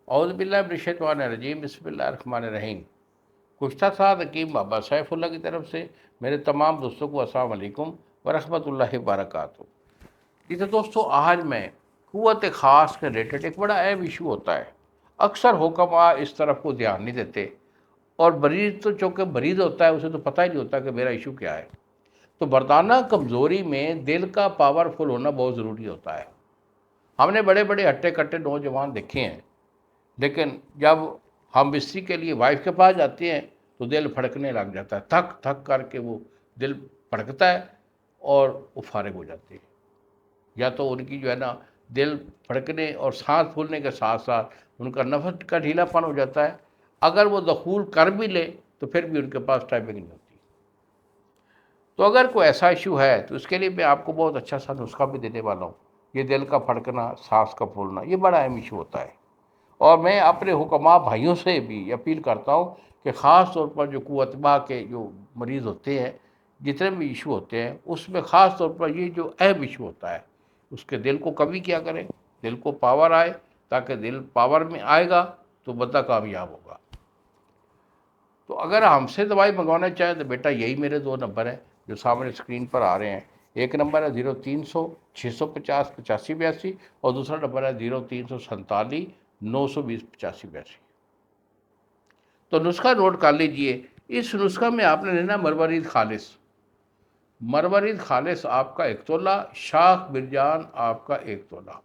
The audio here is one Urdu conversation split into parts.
اعوذ باللہ من الشیطان الرجیم، بسم اللہ الرحمن الرحیم۔ گزشتہ ساتھ حکیم بابا سیف اللہ کی طرف سے میرے تمام دوستوں کو السلام علیکم ورحمۃ اللہ وبرکاتہ۔ جی تو دوستو، آج میں قوت خاص کے ریلیٹڈ ایک بڑا اہم ایشو ہوتا ہے۔ اکثر حکماء اس طرف کو دھیان نہیں دیتے، اور مریض تو چونکہ مریض ہوتا ہے اسے تو پتہ ہی نہیں ہوتا کہ میرا ایشو کیا ہے۔ تو مردانہ کمزوری میں دل کا پاورفل ہونا بہت ضروری ہوتا ہے۔ ہم نے بڑے بڑے ہٹے کٹے نوجوان دیکھے ہیں، لیکن جب ہم مستری کے لیے وائف کے پاس جاتے ہیں تو دل پھڑکنے لگ جاتا ہے، تھک تھک کر کے وہ دل پھڑکتا ہے اور وہ فارغ ہو جاتے ہیں۔ یا تو ان کی جو ہے نا دل پھڑکنے اور سانس پھولنے کے ساتھ ساتھ ان کا نفس کا ڈھیلا پن ہو جاتا ہے۔ اگر وہ دخول کر بھی لے تو پھر بھی ان کے پاس ٹائمنگ نہیں ہوتی۔ تو اگر کوئی ایسا ایشو ہے تو اس کے لیے میں آپ کو بہت اچھا سا نسخہ بھی دینے والا ہوں۔ یہ دل کا پھڑکنا، سانس کا پھولنا، یہ بڑا اہم ایشو ہوتا ہے۔ اور میں اپنے حکماء بھائیوں سے بھی اپیل کرتا ہوں کہ خاص طور پر جو قوت ماہ کے جو مریض ہوتے ہیں، جتنے بھی ایشو ہوتے ہیں، اس میں خاص طور پر یہ جو اہم ایشو ہوتا ہے، اس کے دل کو کبھی کیا کریں، دل کو پاور آئے، تاکہ دل پاور میں آئے گا تو بندہ کامیاب ہوگا۔ تو اگر ہم سے دوائی منگوانا چاہیں تو بیٹا یہی میرے 2 نمبر ہیں جو سامنے اسکرین پر آ رہے ہیں۔ ایک نمبر ہے 0300 650 8582، اور دوسرا نمبر ہے 0347 920 8582۔ تو نسخہ نوٹ کر لیجئے۔ اس نسخہ میں آپ نے لینا مروارید خالص۔ مروارید خالص آپ کا 1 تولہ، شاخ مرجان آپ کا 1 تولہ۔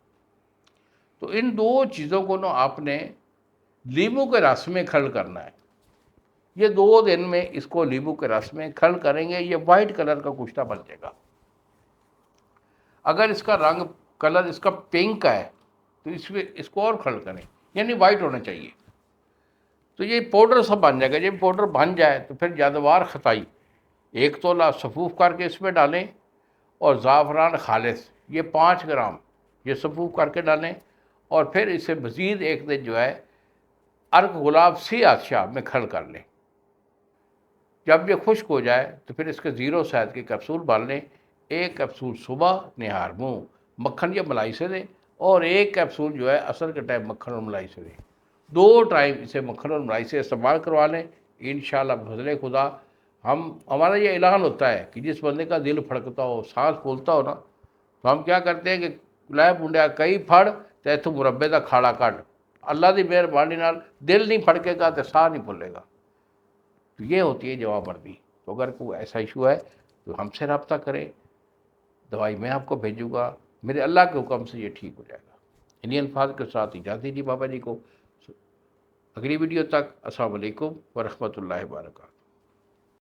تو ان 2 چیزوں کو آپ نے لیمو کے رس میں کھل کرنا ہے۔ یہ 2 دن میں اس کو لیمو کے رس میں کھل کریں گے، یہ وائٹ کلر کا کشتہ بن جائے گا۔ اگر اس کا رنگ کلر اس کا پنک ہے تو اس کو اور کھل کریں، یعنی وائٹ ہونا چاہیے۔ تو یہ پاؤڈر سب بن جائے گا۔ جب پاؤڈر بن جائے تو پھر جادوار خطائی 1 تولہ صفوف کر کے اس میں ڈالیں، اور زعفران خالص یہ 5 گرام یہ صفوف کر کے ڈالیں، اور پھر اسے مزید 1 دن جو ہے ارک گلاب سی ادشا میں کھل کر لیں۔ جب یہ خشک ہو جائے تو پھر اس کے 0 شہد کے کیپسول بال لیں۔ 1 کیپسول صبح نہار منہ مکھن یا ملائی سے دیں، اور 1 کیپسول جو ہے عصر کے ٹائم مکھن اور ملائی سے دیں۔ 2 ٹائم اسے مکھن اور ملائی سے استعمال کروا لیں۔ انشاءاللہ بفضل خدا ہمارا یہ اعلان ہوتا ہے کہ جس بندے کا دل پھڑکتا ہو، سانس پھولتا ہو نا، تو ہم کیا کرتے ہیں کہ لے منڈیا کئی پھڑ تے تو مربے دا کھاڑا کٹ۔ اللہ دی مہربانی نال دل نہیں پھڑکے گا تو ساہ نہیں پھولے گا۔ تو یہ ہوتی ہے جواب مردی۔ تو اگر کوئی ایسا ایشو ہے تو ہم سے رابطہ کریں، دوائی میں آپ کو بھیجوں گا، میرے اللہ کے حکم سے یہ ٹھیک ہو جائے گا۔ انہی الفاظ کے ساتھ اجازت دیجیے بابا جی کو۔ اگلی ویڈیو تک السلام علیکم ورحمۃ اللہ وبرکاتہ۔